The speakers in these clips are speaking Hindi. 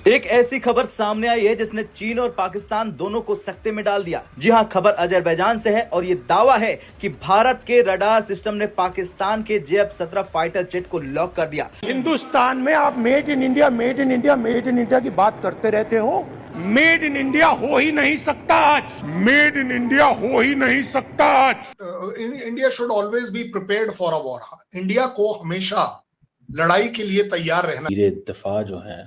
एक ऐसी खबर सामने आई है जिसने चीन और पाकिस्तान दोनों को सकते में डाल दिया। जी हां, खबर अजरबैजान से है और ये दावा है कि भारत के रडार सिस्टम ने पाकिस्तान के JF-17 फाइटर जेट को लॉक कर दिया। हिंदुस्तान में आप made in India, made in India, made in India की बात करते रहते हो। मेड इन इंडिया हो ही नहीं सकता आज, मेड इन इंडिया हो ही नहीं सकता आज। India should always be prepared for a war. India को हमेशा लड़ाई के लिए तैयार रहना। वज़ीर दफ़ा जो हैं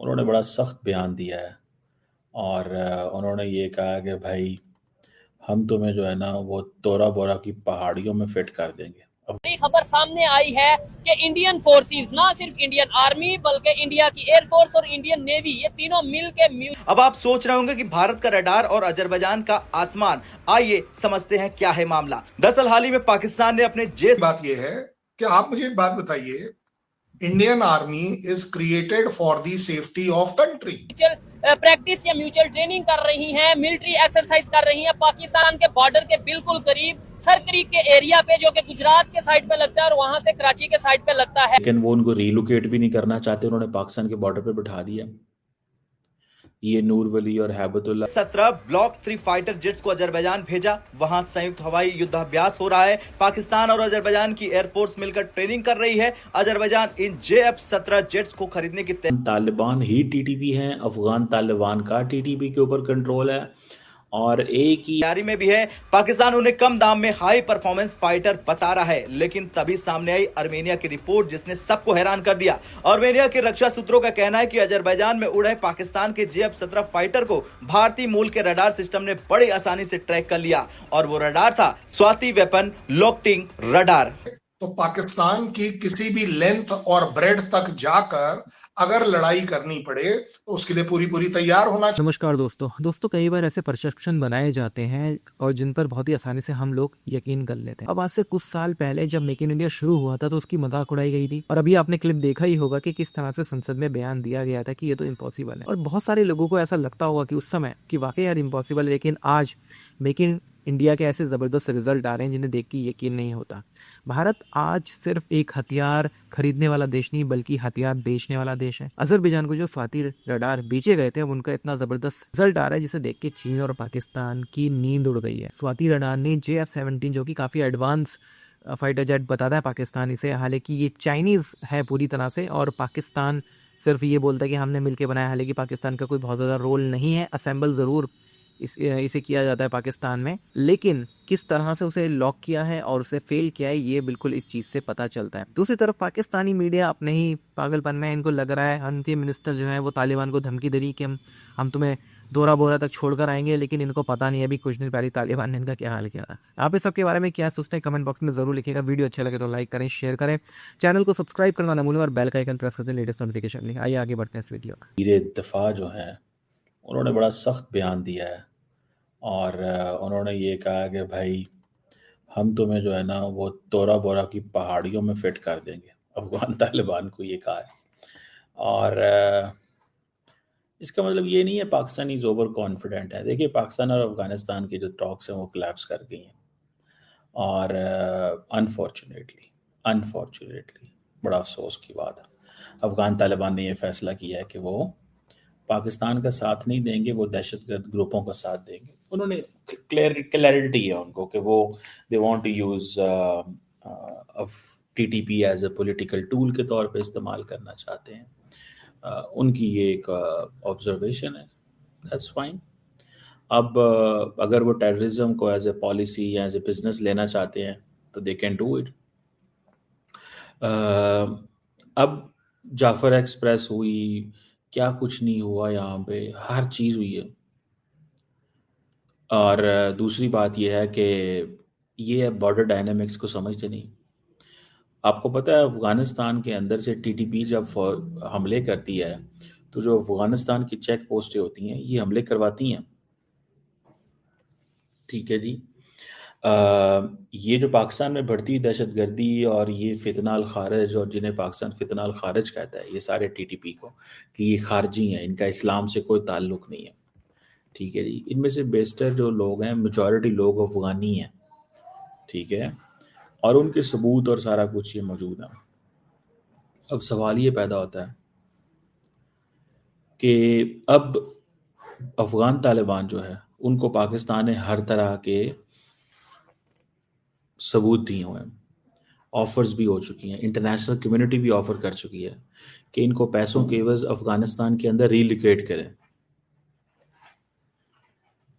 उन्होंने बड़ा सख्त बयान दिया है और उन्होंने ये कहा कि भाई हम तुम्हें जो है ना वो तोरा बोरा की पहाड़ियों में फिट कर देंगे। अब बड़ी खबर सामने आई है कि इंडियन फोर्सेस, ना सिर्फ इंडियन आर्मी बल्कि इंडिया की एयरफोर्स और इंडियन नेवी, ये तीनों मिल के अब आप सोच रहे होंगे कि भारत का रडार और अजरबैजान का आसमान। आइए समझते हैं क्या है मामला। दरअसल हाल ही में पाकिस्तान ने अपने बात यह है कि आप मुझे एक बात बताइए, Indian army is created for the safety of country. Practice या म्यूचुअल ट्रेनिंग कर रही हैं, मिलिट्री एक्सरसाइज कर रही हैं पाकिस्तान के बॉर्डर के बिल्कुल करीब सरक्रीक के एरिया पे, जो कि गुजरात के साइड पे लगता है और वहां से कराची के साइड पे लगता है। लेकिन वो उनको रिलोकेट भी नहीं करना चाहते, उन्होंने पाकिस्तान के बॉर्डर पे बिठा दिया। ये नूर वली और हैबतुल्ला 17 ब्लॉक 3 फाइटर जेट्स को अजरबैजान भेजा। वहां संयुक्त हवाई युद्धाभ्यास हो रहा है। पाकिस्तान और अजरबैजान की एयरफोर्स मिलकर ट्रेनिंग कर रही है। अजरबैजान इन JF-17 जेट्स को खरीदने की तालिबान ही टीटीपी हैं, अफगान तालिबान का टीटीपी के ऊपर कंट्रोल है और एक ही तैयारी में भी है। पाकिस्तान उन्हें कम दाम में हाई परफॉर्मेंस फाइटर बता रहा है, लेकिन तभी सामने आई आर्मेनिया की रिपोर्ट जिसने सबको हैरान कर दिया। आर्मेनिया के रक्षा सूत्रों का कहना है कि अजरबैजान में उड़े पाकिस्तान के JF-17 फाइटर को भारतीय मूल के रडार सिस्टम ने बड़ी आसानी से ट्रैक कर लिया और वो रडार था स्वाति वेपन लॉकटिंग रडार। तो पाकिस्तान की किसी भी लेंथ और ब्रेड तक जाकर अगर लड़ाई करनी पड़े तो उसके लिए पूरी तैयार होना चाहिए। नमस्कार दोस्तों, कई बार ऐसे परसेप्शन बनाए जाते हैं और जिन पर बहुत ही आसानी से हम लोग यकीन कर लेते हैं। अब आज से कुछ साल पहले जब मेक इन इंडिया शुरू हुआ था तो उसकी मजाक उड़ाई गई थी और अभी आपने क्लिप देखा ही होगा कि किस तरह से संसद में बयान दिया गया था कि ये तो इम्पॉसिबल है और बहुत सारे लोगों को ऐसा लगता होगा कि उस समय कि वाकई यार इम्पॉसिबल है, लेकिन आज मेक इन इंडिया के ऐसे ज़बरदस्त रिजल्ट आ रहे हैं जिन्हें देख के यकीन नहीं होता। भारत आज सिर्फ एक हथियार खरीदने वाला देश नहीं बल्कि हथियार बेचने वाला देश है। अजरबैजान को जो स्वाति रडार बेचे गए थे अब उनका इतना ज़बरदस्त रिजल्ट आ रहा है जिसे देख के चीन और पाकिस्तान की नींद उड़ गई है। स्वाति रडार ने JF-17 जो कि काफ़ी एडवांस फाइटर जेट बताता है पाकिस्तान इसे, हालांकि ये चाइनीज़ है पूरी तरह से और पाकिस्तान सिर्फ ये बोलता है कि हमने मिलकर बनाया, हालांकि पाकिस्तान का कोई बहुत ज़्यादा रोल नहीं है। असेंबल ज़रूर इसे किया जाता है पाकिस्तान में, लेकिन किस तरह से उसे लॉक किया है और उसे फेल किया है ये बिल्कुल इस चीज़ से पता चलता है। दूसरी तरफ पाकिस्तानी मीडिया अपने ही पागलपन में, इनको लग रहा है अंतिम मिनिस्टर जो है वो तालिबान को धमकी दे रही कि हम तुम्हें दोरा बोरा तक छोड़कर आएंगे, लेकिन इनको पता नहीं है अभी कुछ दिन पहले तालिबान ने इनका क्या हाल किया था। आप इस सब के बारे में क्या सोचते हैं कमेंट बॉक्स में ज़रूर लिखिएगा। वीडियो अच्छा लगे तो लाइक करें, शेयर करें, चैनल को सब्सक्राइब करना ना भूलें और बेल का आइकन प्रेस करते हैं लेटेस्ट नोटिफिकेशन लिए। आइए आगे बढ़ते हैं इस वीडियो का। वज़ीर दफ़ा जो हैं उन्होंने बड़ा सख्त बयान दिया है और उन्होंने ये कहा कि भाई हम तुम्हें जो है ना वो तोरा बोरा की पहाड़ियों में फिट कर देंगे। अफगान तालिबान को ये कहा है और इसका मतलब ये नहीं है पाकिस्तानी ओवर कॉन्फिडेंट है। देखिए पाकिस्तान और अफगानिस्तान की जो टॉक्स हैं वो कोलैप्स कर गई हैं और अनफॉर्चुनेटली बड़ा अफसोस की बात है, अफगान तालिबान ने ये फैसला किया है कि वो पाकिस्तान का साथ नहीं देंगे, वो दहशतगर्द ग्रुपों का साथ देंगे। उन्होंने क्लैरिटी है उनको कि वो they want to use TTP as a political tool के तौर पे इस्तेमाल करना चाहते हैं। उनकी ये एक ऑब्जर्वेशन है, दैट्स फाइन। अब अगर वो टेररिज्म को एज ए पॉलिसी या एज ए बिजनेस लेना चाहते हैं तो दे कैन डू इट। अब जाफर एक्सप्रेस हुई, क्या कुछ नहीं हुआ, यहाँ पे हर चीज़ हुई है। और दूसरी बात यह है कि ये बॉर्डर डायनामिक्स को समझते नहीं। आपको पता है अफ़गानिस्तान के अंदर से TTP जब हमले करती है तो जो अफ़गानिस्तान की चेक पोस्टें होती हैं ये हमले करवाती हैं, ठीक है जी। ये जो पाकिस्तान में बढ़ती दहशतगर्दी और ये फितना अल खारिज और जिन्हें पाकिस्तान फितना अल खारिज कहता है, ये सारे TTP को कि ये खारजी हैं, इनका इस्लाम से कोई ताल्लुक़ नहीं है, ठीक है जी। इनमें से बेशतर जो लोग हैं मेजॉरिटी लोग अफ़गानी हैं, ठीक है, और उनके सबूत और सारा कुछ ये मौजूद है। अब सवाल ये पैदा होता है कि अब अफगान तालिबान जो है उनको पाकिस्तान ने हर तरह के सबूत दिए हुए हैं, ऑफर्स भी हो चुकी हैं, इंटरनेशनल कम्युनिटी भी ऑफर कर चुकी है कि इनको पैसों के एवज अफगानिस्तान के अंदर रीलोकेट करें,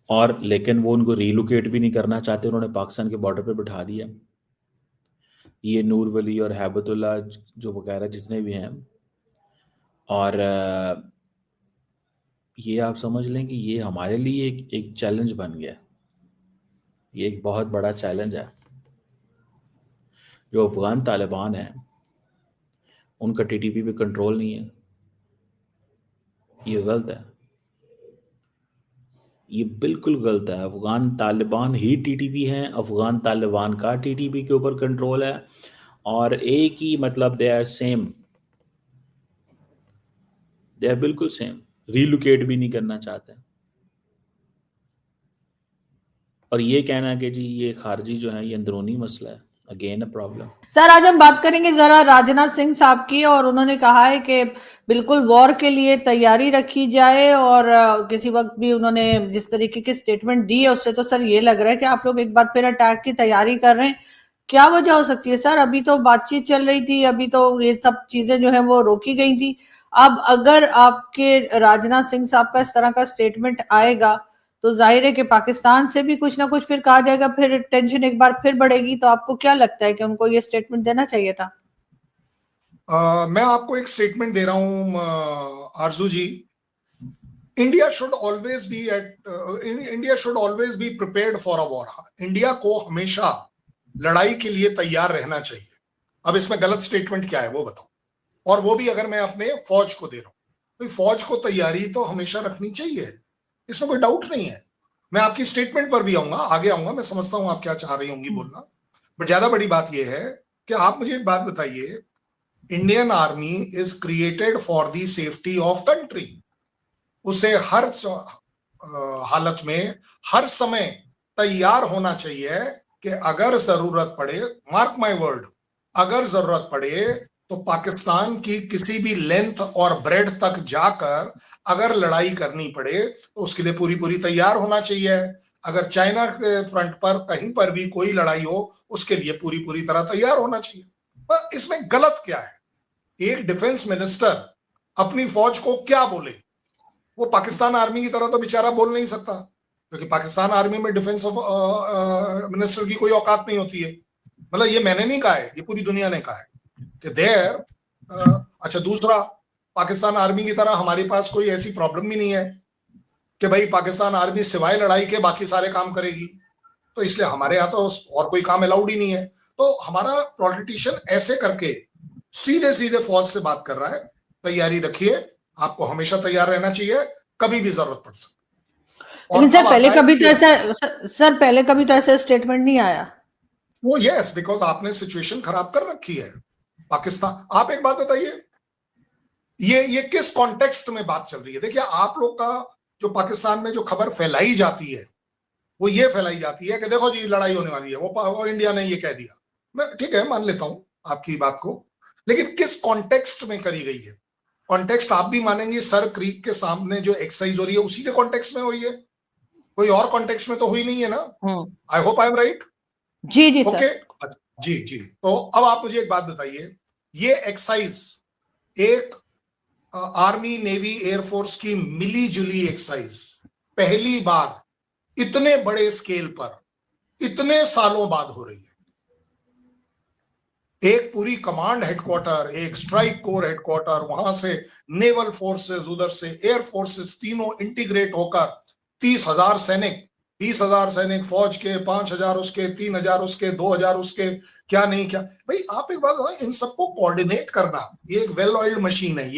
और लेकिन वो उनको रीलोकेट भी नहीं करना चाहते, उन्होंने पाकिस्तान के बॉर्डर पे बिठा दिया। ये नूर वली और हैबतुल्ला जो वगैरह जितने भी हैं, और ये आप समझ लें कि ये हमारे लिए एक चैलेंज बन गया, ये एक बहुत बड़ा चैलेंज है। जो अफगान तालिबान है उनका टीटीपी पे कंट्रोल नहीं है, ये गलत है, ये बिल्कुल गलत है। अफगान तालिबान ही टीटीपी हैं, अफगान तालिबान का टीटीपी के ऊपर कंट्रोल है, और एक ही मतलब they are same, they are बिल्कुल सेम, रीलोकेट भी नहीं करना चाहते। और ये कहना कि जी ये खारजी जो है ये अंदरूनी मसला है, अगेन अ प्रॉब्लम। सर आज हम बात करेंगे जरा राजनाथ सिंह साहब की, और उन्होंने कहा है कि बिल्कुल वॉर के लिए तैयारी रखी जाए, और किसी वक्त भी उन्होंने जिस तरीके की स्टेटमेंट दी है उससे तो सर ये लग रहा है कि आप लोग एक बार फिर अटैक की तैयारी कर रहे हैं। क्या वजह हो सकती है सर? अभी तो बातचीत चल रही थी, अभी तो ये सब चीजें जो है वो रोकी गई थी। अब अगर आपके राजनाथ सिंह साहब का इस तरह का स्टेटमेंट आएगा तो जाहिर है कि पाकिस्तान से भी कुछ ना कुछ फिर कहा जाएगा, फिर टेंशन एक बार फिर बढ़ेगी। तो आपको क्या लगता है कि उनको ये स्टेटमेंट देना चाहिए था? मैं आपको एक स्टेटमेंट दे रहा हूं Arzoo ji. India should always be prepared for a war. India को हमेशा लड़ाई के लिए तैयार रहना चाहिए। अब इसमें गलत स्टेटमेंट क्या है वो बताओ, और वो भी अगर मैं अपने फौज को दे रहा हूं, तो फौज को तैयारी तो हमेशा रखनी चाहिए, इसमें कोई डाउट नहीं है। मैं आपकी स्टेटमेंट पर भी आऊंगा, आगे आऊंगा, मैं समझता हूं आप क्या चाह रही होंगी बोलना, बट ज्यादा बड़ी बात यह है कि आप मुझे एक बात बताइए, Indian army is created for the safety of country. उसे हर हालत में हर समय तैयार होना चाहिए कि अगर जरूरत पड़े, मार्क माय वर्ड, अगर जरूरत पड़े तो पाकिस्तान की किसी भी लेंथ और ब्रेड तक जाकर अगर लड़ाई करनी पड़े तो उसके लिए पूरी पूरी तैयार होना चाहिए। अगर चाइना के फ्रंट पर कहीं पर भी कोई लड़ाई हो उसके लिए पूरी पूरी तरह तैयार होना चाहिए। पर इसमें गलत क्या है? एक डिफेंस मिनिस्टर अपनी फौज को क्या बोले? वो पाकिस्तान आर्मी की तरह तो बेचारा बोल नहीं सकता, क्योंकि पाकिस्तान आर्मी में डिफेंस मिनिस्टर की कोई औकात नहीं होती है। मतलब ये मैंने नहीं कहा है, ये पूरी दुनिया ने कहा है कि देयर अच्छा, दूसरा, पाकिस्तान आर्मी की तरह हमारे पास कोई ऐसी प्रॉब्लम भी नहीं है कि भाई पाकिस्तान आर्मी सिवाय लड़ाई के बाकी सारे काम करेगी, तो इसलिए हमारे यहाँ तो और कोई काम अलाउड ही नहीं है। तो हमारा पॉलिटिशियन ऐसे करके सीधे सीधे फौज से बात कर रहा है, तैयारी रखिए, आपको हमेशा तैयार रहना चाहिए, कभी भी जरूरत पड़ सकती। लेकिन सर पहले कभी तो ऐसा, सर पहले कभी तो ऐसा स्टेटमेंट नहीं आया। वो यस, बिकॉज आपने सिचुएशन खराब कर रखी है पाकिस्तान। आप एक बात बताइए, ये किस कॉन्टेक्स्ट में बात चल रही है? देखिए, आप लोग का जो पाकिस्तान में जो खबर फैलाई जाती है वो ये फैलाई जाती है कि देखो जी लड़ाई होने वाली है, वो इंडिया ने ये कह दिया। मैं ठीक है, मान लेता हूं आपकी बात को, लेकिन किस कॉन्टेक्स्ट में करी गई है? कॉन्टेक्स्ट आप भी मानेंगे सर क्रीक के सामने जो एक्सरसाइज हो रही है उसी के कॉन्टेक्स्ट में हो रही है, कोई और कॉन्टेक्स्ट में तो हुई नहीं है ना? I hope I am right. जी जी ओके, जी जी। तो अब आप मुझे एक बात बताइए, ये एक्सरसाइज एक आर्मी नेवी एयरफोर्स की मिली जुली एक्सरसाइज पहली बार इतने बड़े स्केल पर इतने सालों बाद हो रही है। एक पूरी कमांड हेडक्वार्टर, एक स्ट्राइक कोर हेडक्वार्टर, वहां से नेवल फोर्सेस, उधर से एयर फोर्सेस, तीनों इंटीग्रेट होकर 30,000 सैनिक, 20,000 सैनिक फौज के, 5,000 उसके, 3,000 उसके, 2,000 उसके, क्या नहीं क्या। भाई आप एक बात, इन सबको कोऑर्डिनेट करना, ये एक वेल ऑइल्ड मशीन है ये।